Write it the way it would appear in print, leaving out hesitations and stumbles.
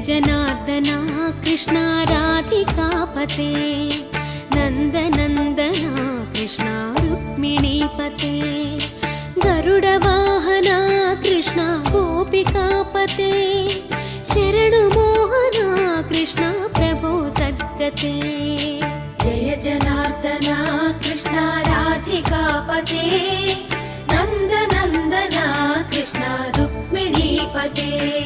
जनार्दना कृष्णा राधिकापते नन्दनन्दना कृष्णा रुक्मिणीपते गरुडवाहना कृष्णा गोपिकापते शरणुमोहना कृष्णा प्रभो सद्गते जय जनार्दना कृष्णा राधिकापते नन्दनन्दना कृष्णा रुक्मिणीपते